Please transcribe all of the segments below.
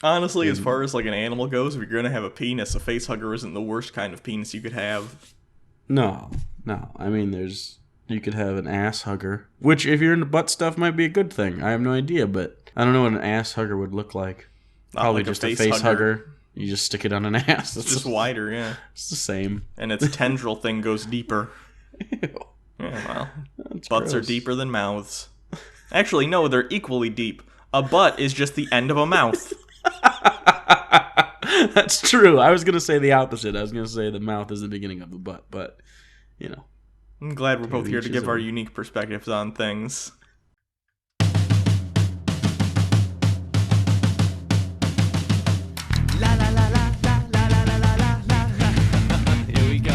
Honestly, as far as like an animal goes, if you're gonna have a penis, a face hugger isn't the worst kind of penis you could have. No. I mean, you could have an ass hugger, which if you're into butt stuff might be a good thing. I have no idea, but I don't know what an ass hugger would look like. Not Probably like just a face hugger. You just stick it on an ass. It's just wider, yeah. It's the same. And its tendril thing goes deeper. Ew. Yeah, well, That's butts gross. are deeper than mouths. Actually, no, they're equally deep. A butt is just the end of a mouth. That's true. I was going to say the opposite. I was going to say the mouth is the beginning of the butt, but, you know. I'm glad we're both here to give our unique perspectives on things. Here we go.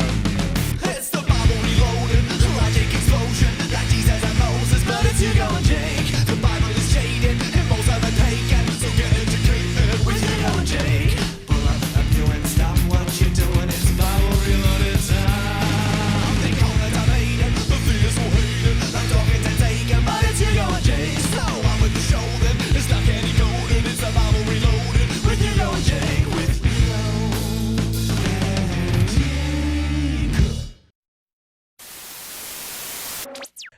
It's the Bible reloaded, the logic explosion, like Jesus and Moses, but it's Hugo and Jake. The Bible is jaded, and most of it taken, so get educated with Hugo and Jake. Pull up you and stop what you're doing, it's Bible reloaded time. They call it debated, the theists will hate it, I'm talking to taken, but it's Hugo and Jake. So on with the show then, it's not getting coded, it's the Bible reloaded, with Hugo and Jake, with Hugo and Jake.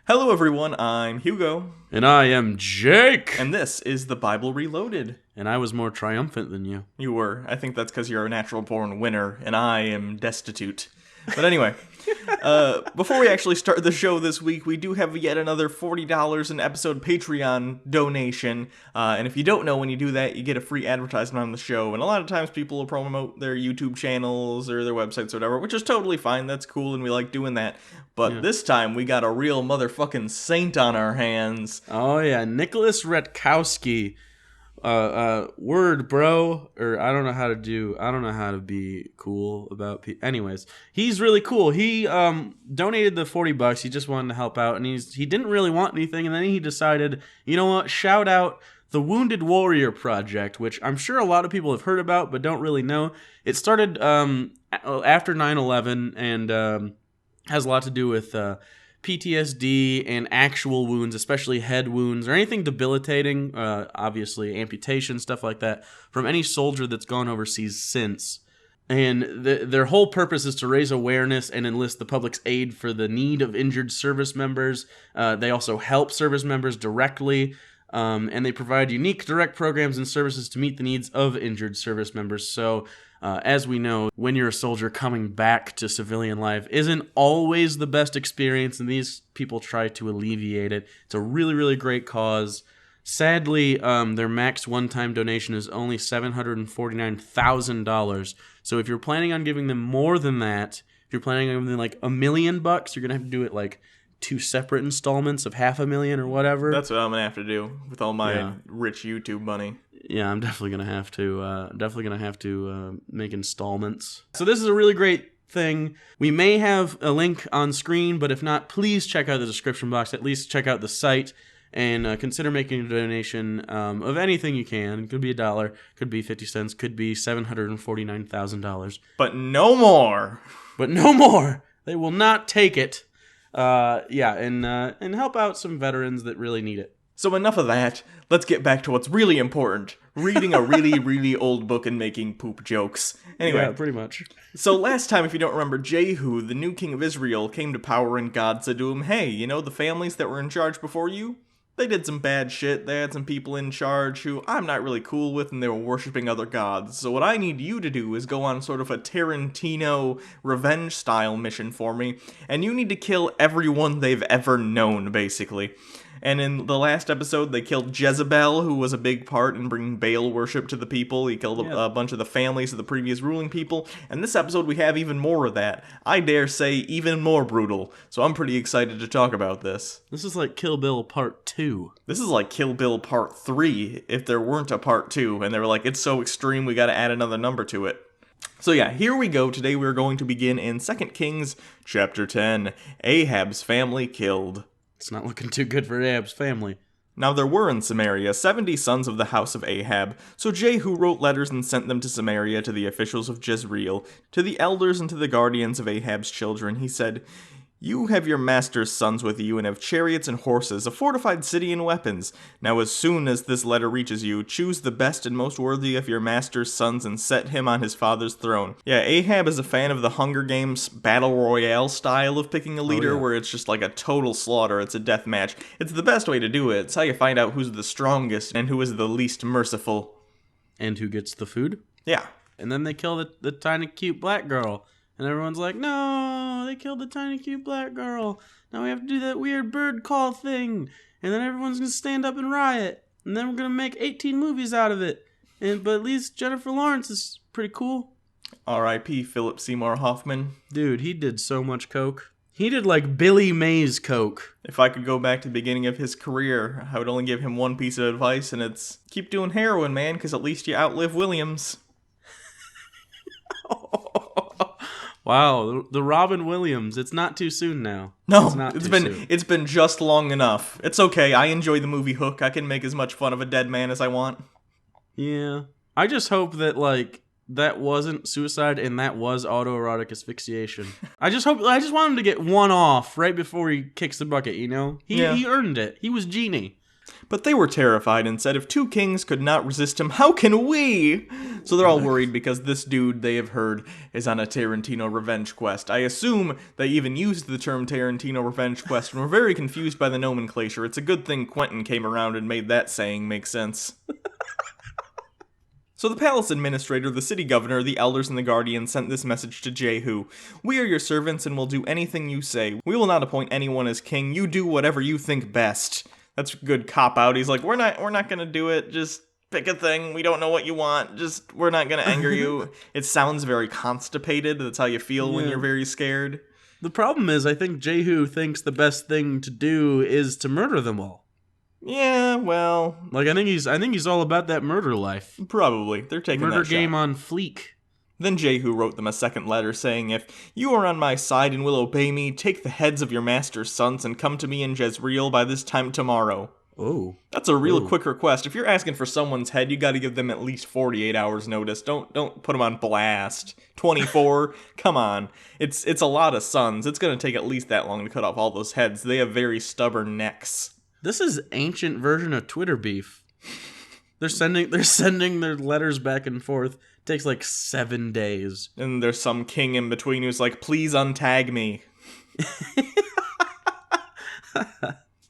Hello, everyone. I'm Hugo. And I am Jake. And this is the Bible Reloaded. And I was more triumphant than you. You were. I think that's because you're a natural-born winner, and I am destitute. But anyway, before we actually start the show this week, we do have yet another $40 an episode Patreon donation. And if you don't know, when you do that, you get a free advertisement on the show. And a lot of times people will promote their YouTube channels or their websites or whatever, which is totally fine. That's cool, and we like doing that. But this time, we got a real motherfucking saint on our hands. Oh, yeah. Nicholas Retkowski. Word, bro. Or I don't know how to be cool about people. Anyways, he's really cool. He donated the $40. He just wanted to help out, and he didn't really want anything, and then he decided, you know what, shout out the Wounded Warrior Project, which I'm sure a lot of people have heard about but don't really know. It started after 9/11 and has a lot to do with PTSD and actual wounds, especially head wounds or anything debilitating, obviously amputation, stuff like that, from any soldier that's gone overseas since. And their whole purpose is to raise awareness and enlist the public's aid for the need of injured service members. They also help service members directly, and they provide unique direct programs and services to meet the needs of injured service members. So, as we know, when you're a soldier, coming back to civilian life isn't always the best experience, and these people try to alleviate it. It's a really, really great cause. Sadly, their max one-time donation is only $749,000. So if you're planning on giving them more than that, if you're planning on giving them like $1 million, you're going to have to do it like 2 separate installments of $500,000 or whatever. That's what I'm going to have to do with all my rich YouTube money. Yeah, I'm definitely gonna have to make installments. So this is a really great thing. We may have a link on screen, but if not, please check out the description box. At least check out the site and consider making a donation of anything you can. It could be $1, could be 50 cents, could be $749,000. But no more. But no more. They will not take it. And help out some veterans that really need it. So enough of that. Let's get back to what's really important. Reading a really, really old book and making poop jokes. Anyway. Yeah, pretty much. So last time, if you don't remember, Jehu, the new king of Israel, came to power and God said to him, hey, you know the families that were in charge before you? They did some bad shit. They had some people in charge who I'm not really cool with, and they were worshipping other gods. So what I need you to do is go on sort of a Tarantino revenge-style mission for me, and you need to kill everyone they've ever known, basically. And in the last episode, they killed Jezebel, who was a big part in bringing Baal worship to the people. He killed a bunch of the families of the previous ruling people. And this episode, we have even more of that. I dare say even more brutal. So I'm pretty excited to talk about this. This is like Kill Bill Part 2. This is like Kill Bill Part 3, if there weren't a Part 2. And they were like, it's so extreme, we gotta add another number to it. So yeah, here we go. Today we're going to begin in 2 Kings chapter 10, Ahab's family killed. It's not looking too good for Ahab's family. Now there were in Samaria 70 sons of the house of Ahab, so Jehu wrote letters and sent them to Samaria to the officials of Jezreel, to the elders and to the guardians of Ahab's children. He said, You have your master's sons with you and have chariots and horses, a fortified city and weapons. Now as soon as this letter reaches you, choose the best and most worthy of your master's sons and set him on his father's throne. Yeah, Ahab is a fan of the Hunger Games battle royale style of picking a leader, where it's just like a total slaughter, it's a death match. It's the best way to do it. It's how you find out who's the strongest and who is the least merciful. And who gets the food? Yeah. And then they kill the tiny cute black girl. And everyone's like, no, they killed the tiny cute black girl. Now we have to do that weird bird call thing. And then everyone's going to stand up and riot. And then we're going to make 18 movies out of it. But at least Jennifer Lawrence is pretty cool. R.I.P. Philip Seymour Hoffman. Dude, he did so much coke. He did like Billy Mays coke. If I could go back to the beginning of his career, I would only give him one piece of advice, and it's keep doing heroin, man, because at least you outlive Williams. Wow, the Robin Williams. It's not too soon now. No, soon. It's been just long enough. It's okay. I enjoy the movie Hook. I can make as much fun of a dead man as I want. Yeah. I just hope that like that wasn't suicide and that was autoerotic asphyxiation. I just want him to get one off right before he kicks the bucket, you know? He earned it. He was Genie. But they were terrified and said, if two kings could not resist him, how can we? So they're all worried because this dude, they have heard, is on a Tarantino revenge quest. I assume they even used the term Tarantino revenge quest and were very confused by the nomenclature. It's a good thing Quentin came around and made that saying make sense. So the palace administrator, the city governor, the elders, and the guardians sent this message to Jehu. We are your servants and will do anything you say. We will not appoint anyone as king. You do whatever you think best. That's a good cop-out. He's like, we're not gonna do it. Just pick a thing. We don't know what you want. We're not gonna anger you. It sounds very constipated. That's how you feel when you're very scared. The problem is, I think Jehu thinks the best thing to do is to murder them all. Yeah, well, like I think he's all about that murder life. Probably. They're taking murder that shot. game on fleek. Then Jehu wrote them a second letter saying, if you are on my side and will obey me, take the heads of your master's sons and come to me in Jezreel by this time tomorrow. Oh. That's a real quick request. If you're asking for someone's head, you got to give them at least 48 hours notice. Don't put them on blast. 24? Come on. It's a lot of sons. It's going to take at least that long to cut off all those heads. They have very stubborn necks. This is ancient version of Twitter beef. They're sending their letters back and forth. It takes like 7 days. And there's some king in between who's like, please untag me.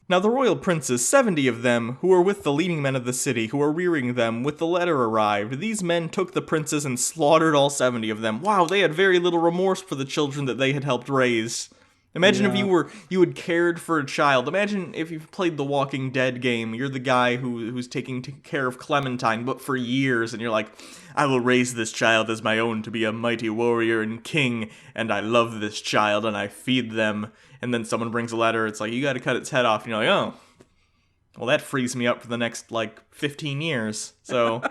Now the royal princes, 70 of them, who were with the leading men of the city, who were rearing them, with the letter arrived. These men took the princes and slaughtered all 70 of them. Wow, they had very little remorse for the children that they had helped raise. Imagine if you had cared for a child. Imagine if you've played the Walking Dead game. You're the guy who's taking care of Clementine, but for years, and you're like, I will raise this child as my own to be a mighty warrior and king, and I love this child, and I feed them. And then someone brings a letter, it's like, you gotta cut its head off, and you're like, oh, well, that frees me up for the next, 15 years. So,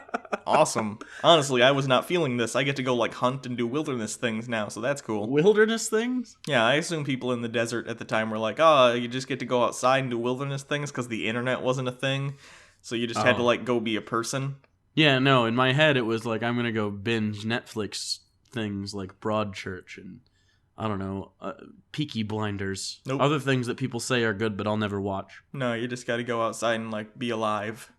awesome. Honestly, I was not feeling this. I get to go, hunt and do wilderness things now, so that's cool. Wilderness things? Yeah, I assume people in the desert at the time were like, oh, you just get to go outside and do wilderness things because the internet wasn't a thing. So you just had to, go be a person. Yeah, no, in my head it was like, I'm gonna go binge Netflix things like Broadchurch and, I don't know, Peaky Blinders. Nope. Other things that people say are good but I'll never watch. No, you just gotta go outside and, be alive.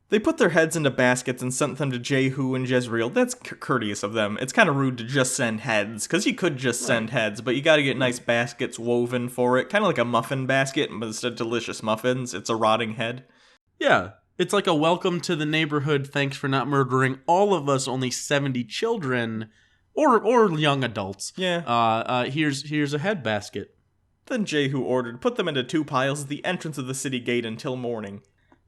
They put their heads into baskets and sent them to Jehu and Jezreel. That's courteous of them. It's kind of rude to just send heads, because you could just send heads, but you gotta get nice baskets woven for it. Kind of like a muffin basket, but instead of delicious muffins, it's a rotting head. Yeah, it's like a welcome to the neighborhood, thanks for not murdering all of us, only 70 children, or young adults. Yeah. Here's a head basket. Then Jehu ordered, put them into 2 piles at the entrance of the city gate until morning.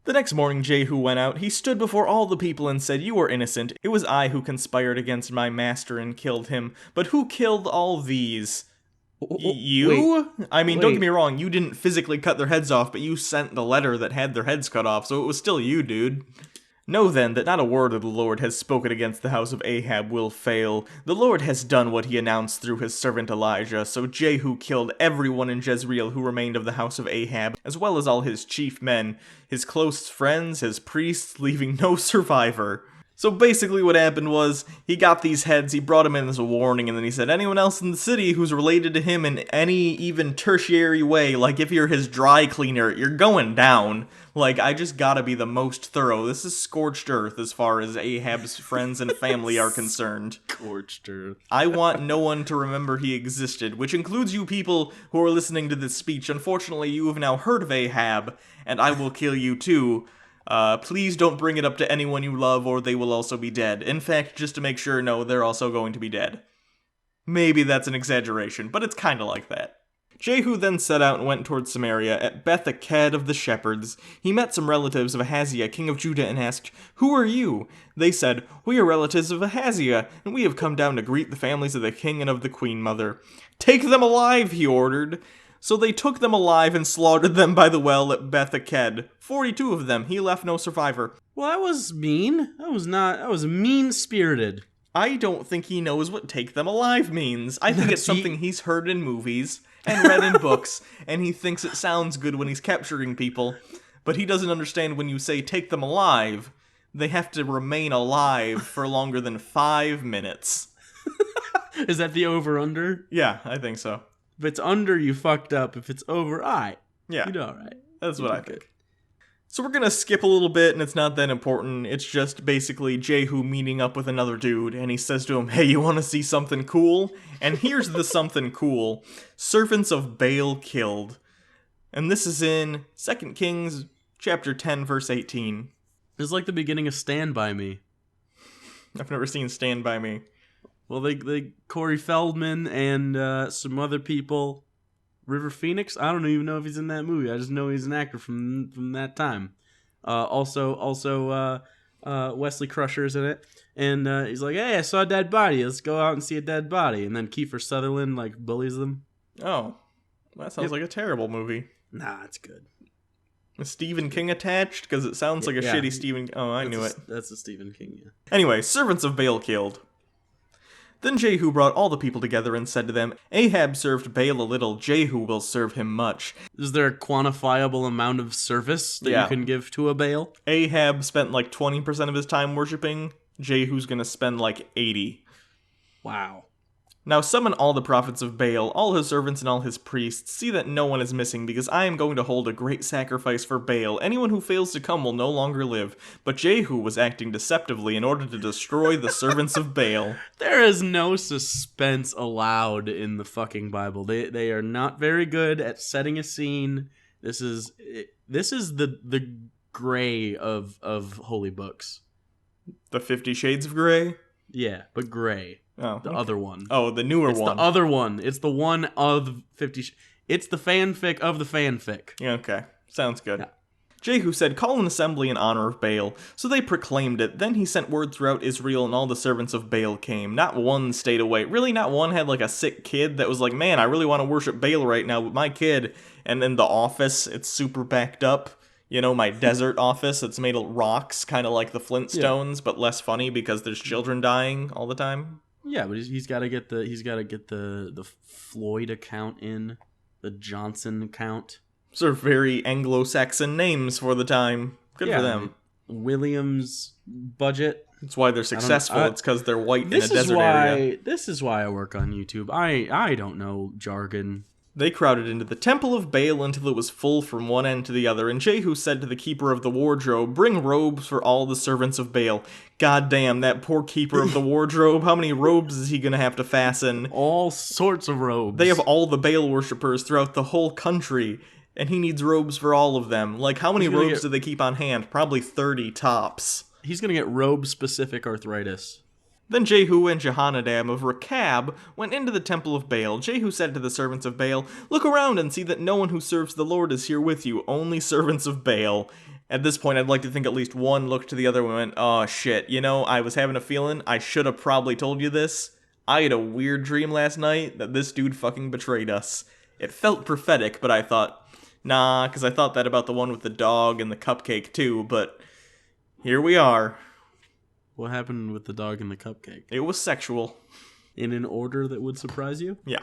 The next morning Jehu went out. He stood before all the people and said, you are innocent. It was I who conspired against my master and killed him. But who killed all these? You? I mean, don't get me wrong, you didn't physically cut their heads off, but you sent the letter that had their heads cut off, so it was still you, dude. Know then that not a word of the Lord has spoken against the house of Ahab will fail. The Lord has done what he announced through his servant Elijah, so Jehu killed everyone in Jezreel who remained of the house of Ahab, as well as all his chief men, his close friends, his priests, leaving no survivor. So basically what happened was, he got these heads, he brought them in as a warning, and then he said, anyone else in the city who's related to him in any even tertiary way, like if you're his dry cleaner, you're going down. Like, I just gotta be the most thorough. This is scorched earth as far as Ahab's friends and family are concerned. Scorched earth. I want no one to remember he existed, which includes you people who are listening to this speech. Unfortunately, you have now heard of Ahab, and I will kill you too. Please don't bring it up to anyone you love, or they will also be dead. In fact, just to make sure, no, they're also going to be dead. Maybe that's an exaggeration, but it's kinda like that. Jehu then set out and went towards Samaria. At Beth-Eked of the shepherds, he met some relatives of Ahaziah, king of Judah, and asked, "Who are you?" They said, "We are relatives of Ahaziah, and we have come down to greet the families of the king and of the queen mother." "Take them alive," he ordered. So they took them alive and slaughtered them by the well at Beth-Eked. 42 of them. He left no survivor. Well, that was mean. That was mean-spirited. I don't think he knows what take them alive means. I think it's something he's heard in movies and read in books, and he thinks it sounds good when he's capturing people. But he doesn't understand when you say take them alive, they have to remain alive for longer than 5 minutes. Is that the over-under? Yeah, I think so. If it's under, you fucked up. If it's over, Yeah, you do all right. that's what I think. So we're gonna skip a little bit, and it's not that important. It's just basically Jehu meeting up with another dude, and he says to him, "Hey, you want to see something cool?" And here's the something cool. Servants of Baal killed. And this is in 2 Kings chapter 10, verse 18. It's like the beginning of Stand By Me. I've never seen Stand By Me. Well, they Corey Feldman and some other people. River Phoenix? I don't even know if he's in that movie. I just know he's an actor from that time. Also, Wesley Crusher's in it. And he's like, "Hey, I saw a dead body. Let's go out and see a dead body." And then Kiefer Sutherland, like, bullies them. Oh, that sounds like a terrible movie. Nah, it's good. Is Stephen King attached? Because it sounds like a shitty Stephen... Oh, I knew it. That's a Stephen King, yeah. Anyway, servants of Baal killed. Then Jehu brought all the people together and said to them, "Ahab served Baal a little, Jehu will serve him much." Is there a quantifiable amount of service that you can give to a Baal? Ahab spent like 20% of his time worshipping. Jehu's gonna spend like 80. Wow. Now summon all the prophets of Baal, all his servants and all his priests. See that no one is missing, because I am going to hold a great sacrifice for Baal. Anyone who fails to come will no longer live. But Jehu was acting deceptively in order to destroy the servants of Baal. There is no suspense allowed in the fucking Bible. They are not very good at setting a scene. This is the gray of holy books. The 50 Shades of Grey? Yeah, but gray. Oh, the other one. Oh, the newer it's one. The other one. It's the one of 50. It's the fanfic of the fanfic. Yeah, okay. Sounds good. Yeah. Jehu said, "Call an assembly in honor of Baal." So they proclaimed it. Then he sent word throughout Israel, and all the servants of Baal came. Not one stayed away. Really, not one had like a sick kid that was like, "Man, I really want to worship Baal right now with my kid." And in the office, it's super backed up. You know, my desert office, it's made of rocks, kind of like the Flintstones, but less funny because there's children dying all the time. Yeah, but he's got to get the Floyd account in, the Johnson account. Sort of very Anglo-Saxon names for the time. Good for them. Williams budget. That's why they're successful. It's because they're white in a desert area. This is why I work on YouTube. I don't know jargon. They crowded into the temple of Baal until it was full from one end to the other, and Jehu said to the keeper of the wardrobe, "Bring robes for all the servants of Baal." God damn, that poor keeper of the wardrobe, how many robes is he gonna have to fasten? All sorts of robes. They have all the Baal worshippers throughout the whole country, and he needs robes for all of them. Like, how many robes do they keep on hand? Probably 30 tops. He's gonna get robe-specific arthritis. Then Jehu and Jehonadab of Rechab went into the temple of Baal. Jehu said to the servants of Baal, "Look around and see that no one who serves the Lord is here with you, only servants of Baal." At this point, I'd like to think at least one looked to the other and went, "Oh shit, you know, I was having a feeling I should have probably told you this. I had a weird dream last night that this dude fucking betrayed us." It felt prophetic, but I thought, nah, because I thought that about the one with the dog and the cupcake too, but here we are. What happened with the dog and the cupcake? It was sexual. In an order that would surprise you? Yeah.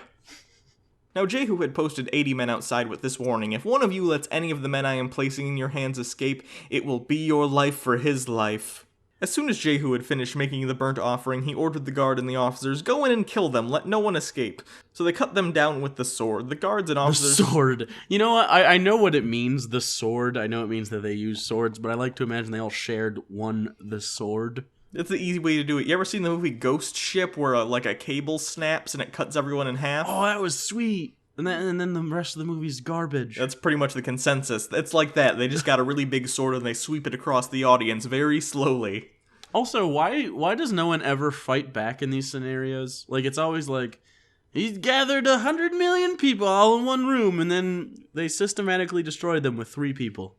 Now Jehu had posted 80 men outside with this warning: "If one of you lets any of the men I am placing in your hands escape, it will be your life for his life." As soon as Jehu had finished making the burnt offering, he ordered the guard and the officers, "Go in and kill them, let no one escape." So they cut them down with the sword. The guards and The officers... sword. You know what? I know what it means, the sword. I know it means that they use swords, but I like to imagine they all shared the sword. It's the easy way to do it. You ever seen the movie Ghost Ship where like a cable snaps and it cuts everyone in half? Oh, that was sweet. And then the rest of the movie's garbage. That's pretty much the consensus. It's like that. They just got a really big sword and they sweep it across the audience very slowly. Also, why does no one ever fight back in these scenarios? Like, it's always like, he's gathered 100 million people all in one room, and then they systematically destroyed them with 3 people.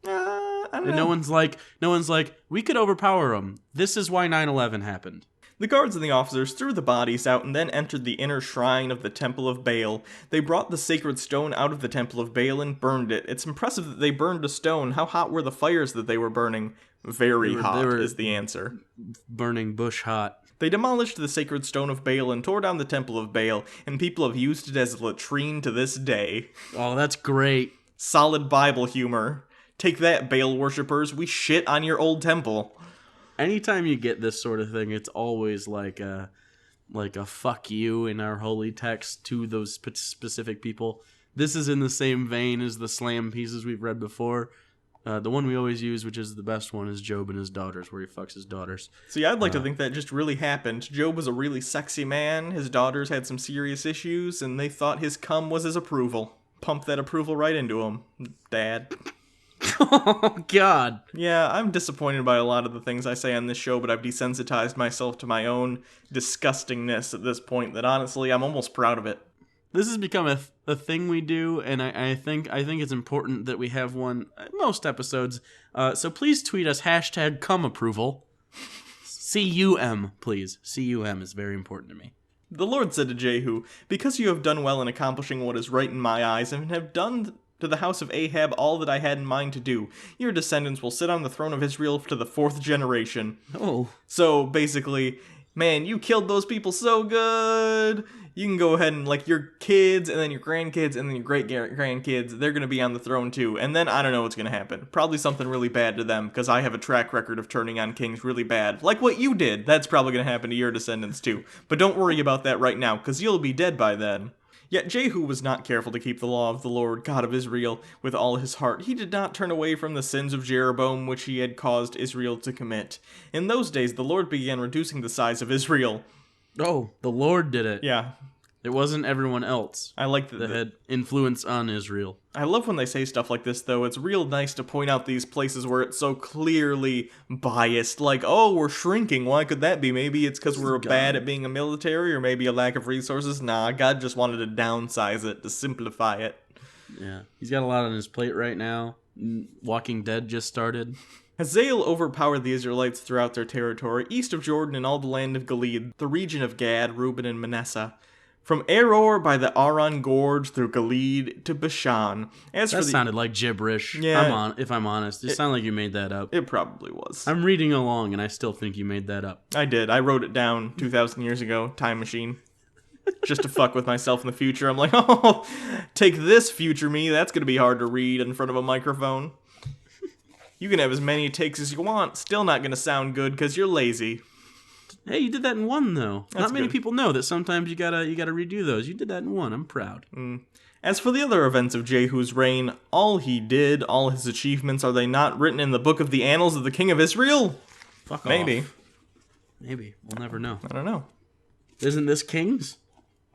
I don't know. And no one's like, we could overpower them. This is why 9/11 happened. The guards and the officers threw the bodies out and then entered the inner shrine of the Temple of Baal. They brought the sacred stone out of the Temple of Baal and burned it. It's impressive that they burned a stone. How hot were the fires that they were burning? Very hot is the answer. Burning bush hot. They demolished the sacred stone of Baal and tore down the Temple of Baal, and people have used it as a latrine to this day. Oh, that's great. Solid Bible humor. Take that, Baal worshippers. We shit on your old temple. Anytime you get this sort of thing, it's always like a fuck you in our holy text to those specific people. This is in the same vein as the slam pieces we've read before. The one we always use, which is the best one, is Job and his daughters, where he fucks his daughters. See, I'd like to think that just really happened. Job was a really sexy man, his daughters had some serious issues, and they thought his cum was his approval. Pump that approval right into him, Dad. Oh, God. Yeah, I'm disappointed by a lot of the things I say on this show, but I've desensitized myself to my own disgustingness at this point that honestly, I'm almost proud of it. This has become a thing we do, and I think it's important that we have one most episodes. So please tweet us #CumApproval. CUM, please. CUM is very important to me. The Lord said to Jehu, "Because you have done well in accomplishing what is right in my eyes, and have done to the house of Ahab all that I had in mind to do, your descendants will sit on the throne of Israel to the 4th generation." Oh. So basically, man, you killed those people so good. You can go ahead and, like, your kids, and then your grandkids, and then your great-grandkids, they're going to be on the throne too. And then I don't know what's going to happen. Probably something really bad to them, because I have a track record of turning on kings really bad. Like what you did. That's probably going to happen to your descendants too. But don't worry about that right now, because you'll be dead by then. Yet Jehu was not careful to keep the law of the Lord, God of Israel, with all his heart. He did not turn away from the sins of Jeroboam, which he had caused Israel to commit. In those days, the Lord began reducing the size of Israel. Oh, the Lord did it. Yeah. It wasn't everyone else I like that had influence on Israel. I love when they say stuff like this, though. It's real nice to point out these places where it's so clearly biased. Like, oh, we're shrinking. Why could that be? Maybe it's because we're bad at being a military, or maybe a lack of resources. Nah, God just wanted to downsize it, to simplify it. Yeah, he's got a lot on his plate right now. Walking Dead just started. Hazael overpowered the Israelites throughout their territory, east of Jordan and all the land of Gilead, the region of Gad, Reuben, and Manasseh. From Aror by the Aron Gorge through Gilead to Bashan. That sounded like gibberish. Yeah. If I'm honest. It sounded like you made that up. It probably was. I'm reading along, and I still think you made that up. I did. I wrote it down 2,000 years ago. Time machine. Just to fuck with myself in the future. I'm like, oh, take this, future me. That's going to be hard to read in front of a microphone. You can have as many takes as you want. Still not going to sound good because you're lazy. Hey, you did that in one, though. That's Not many good. people know that sometimes you gotta redo those. You did that in one. I'm proud. As for the other events of Jehu's reign, all he did, all his achievements, are they not written in the book of the annals of the king of Israel? Fuck Maybe. off. Maybe. We'll never know. I don't know. Isn't this Kings?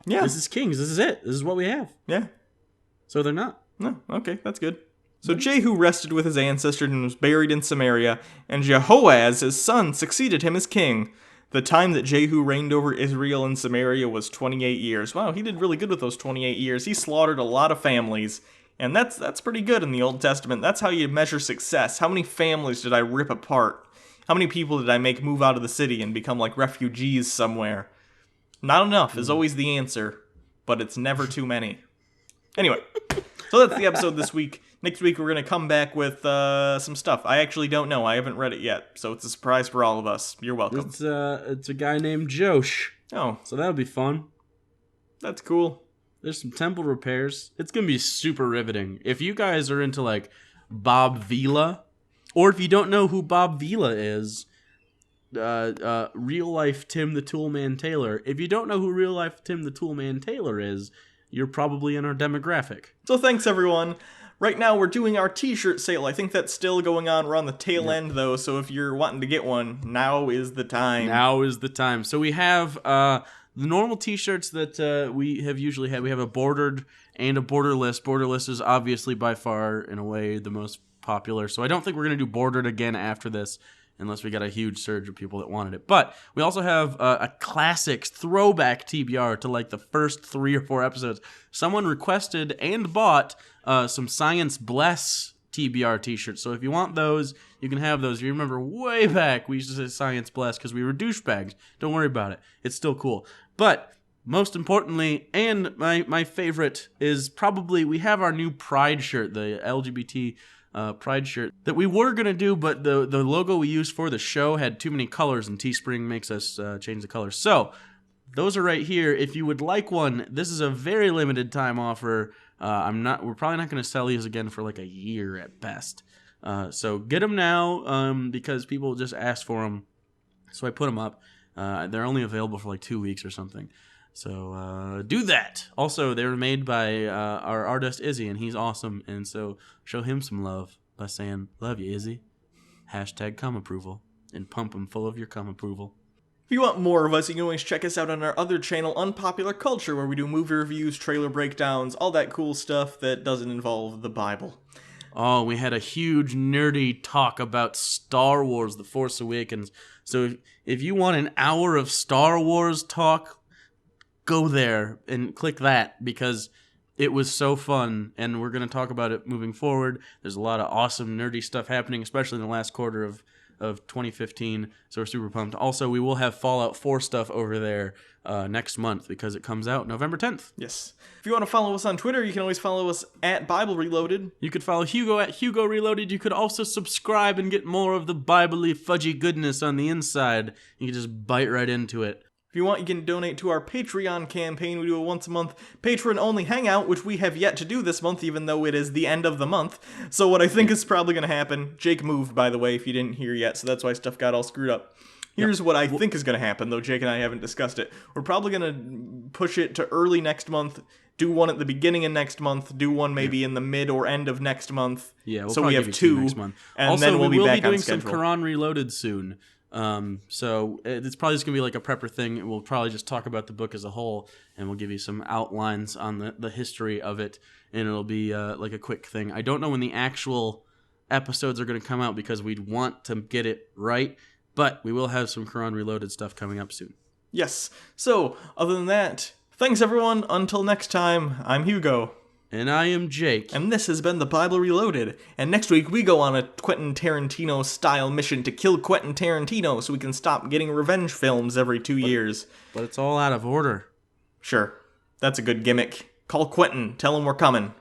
Yeah. This is Kings. This is it. This is what we have. Yeah. So they're not. No, okay, that's good. So Jehu rested with his ancestors and was buried in Samaria, and Jehoaz, his son, succeeded him as king. The time that Jehu reigned over Israel and Samaria was 28 years. Wow, he did really good with those 28 years. He slaughtered a lot of families, and that's pretty good in the Old Testament. That's how you measure success. How many families did I rip apart? How many people did I make move out of the city and become like refugees somewhere? Not enough is always the answer, but it's never too many. Anyway, so that's the episode this week. Next week we're going to come back with some stuff. I actually don't know. I haven't read it yet, so it's a surprise for all of us. You're welcome. It's a guy named Josh. Oh, So that'll be fun. that's cool. There's some temple repairs. It's going to be super riveting. If you guys are into like Bob Vila, or if you don't know who Bob Vila is, real life Tim the Toolman Taylor. If you don't know who real life Tim the Toolman Taylor is, you're probably in our demographic. So thanks, everyone. Right now, we're doing our t-shirt sale. I think that's still going on. We're on the tail end, though, so if you're wanting to get one, now is the time. Now is the time. So we have the normal t-shirts that we have usually had. We have a bordered and a borderless. Borderless is obviously by far, in a way, the most popular. So I don't think we're going to do bordered again after this, unless we got a huge surge of people that wanted it. But we also have a classic throwback TBR to like the first 3 or 4 episodes. Someone requested and bought some Science Bless TBR t-shirts. So if you want those, you can have those. If you remember way back, we used to say Science Bless because we were douchebags. Don't worry about it. It's still cool. But most importantly, and my favorite, is probably we have our new Pride shirt, the LGBT Pride shirt that we were going to do, but the logo we used for the show had too many colors, and Teespring makes us change the colors. So those are right here. If you would like one, this is a very limited time offer. We're probably not going to sell these again for like a year at best. So get them now because people just ask for them. So I put them up. They're only available for like 2 weeks or something. So do that. Also, they were made by our artist Izzy, and he's awesome. And so show him some love by saying, "Love you, Izzy." Hashtag cum approval. And pump him full of your cum approval. If you want more of us, you can always check us out on our other channel, Unpopular Culture, where we do movie reviews, trailer breakdowns, all that cool stuff that doesn't involve the Bible. Oh, we had a huge nerdy talk about Star Wars: The Force Awakens. So if you want an hour of Star Wars talk, go there and click that, because it was so fun, and we're going to talk about it moving forward. There's a lot of awesome nerdy stuff happening, especially in the last quarter of 2015, so we're super pumped. Also, we will have Fallout 4 stuff over there next month, because it comes out November 10th. Yes. If you want to follow us on Twitter, you can always follow us at Bible Reloaded. You could follow Hugo at Hugo Reloaded. You could also subscribe and get more of the Bible-y fudgy goodness on the inside. You can just bite right into it. If you want, you can donate to our Patreon campaign. We do a once-a-month patron-only hangout, which we have yet to do this month, even though it is the end of the month. So what I think is probably going to happen... Jake moved, by the way, if you didn't hear yet, so that's why stuff got all screwed up. Here's what I think is going to happen, though Jake and I haven't discussed it. We're probably going to push it to early next month, do one at the beginning of next month, do one maybe in the mid or end of next month. Yeah, so we have 2 next month. And also, then we'll be back on schedule. We will be doing some Quran Reloaded soon. So it's probably just going to be like a prepper thing. We'll probably just talk about the book as a whole, and we'll give you some outlines on the history of it, and it'll be like a quick thing. I don't know when the actual episodes are going to come out, because we'd want to get it right, but we will have some Quran Reloaded stuff coming up soon. Yes. So, other than that, thanks everyone. Until next time, I'm Hugo. And I am Jake. And this has been the Bible Reloaded. And next week we go on a Quentin Tarantino-style mission to kill Quentin Tarantino so we can stop getting revenge films every 2 years. But it's all out of order. Sure. That's a good gimmick. Call Quentin. Tell him we're coming.